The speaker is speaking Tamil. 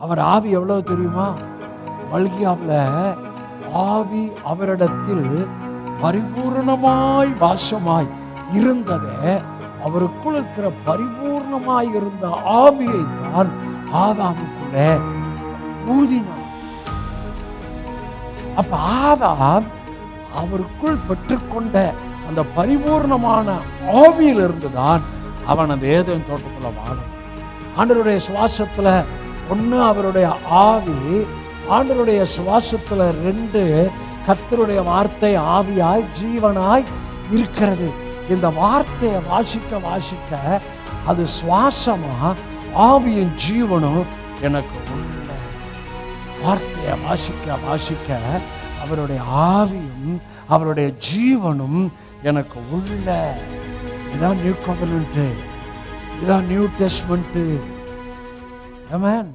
அவர் ஆவி எவ்வளவு தெரியுமா? மல்கியாவில் ஆவி அவரிடத்தில் பரிபூர்ணமாய் வாசமாய் இருந்ததே, அவருக்குள் இருக்கிற பரிபூர்ணமாய் இருந்த ஆவியை தான் ஆதாமுக்குள்ளே ஊதினார். அப்ப ஆதாம் அவருக்குள் பெற்றுக்கொண்ட அந்த பரிபூர்ணமான ஆவியிலிருந்து தான் அவன் அந்த ஏதேன் தோட்டத்துல வாழணும். ஆண்டவருடைய சுவாசத்துல ஒண்ணு அவருடைய ஆவி, ஆண்டவருடைய சுவாசத்துல 2 கர்த்தருடைய வார்த்தை ஆவியாய் ஜீவனாய் இருக்கிறது. இந்த வார்த்தையை வாசிக்க வாசிக்க அது சுவாசமா ஆவியின் ஜீவனும் எனக்கு உள்ள. வார்த்தையை வாசிக்க வாசிக்க அவருடைய ஆவியும் அவருடைய ஜீவனும் எனக்கு உள்ள. இதான் நியூ கவெனன்ட், இதான் நியூ டெஸ்டமென்ட். ஆமென்.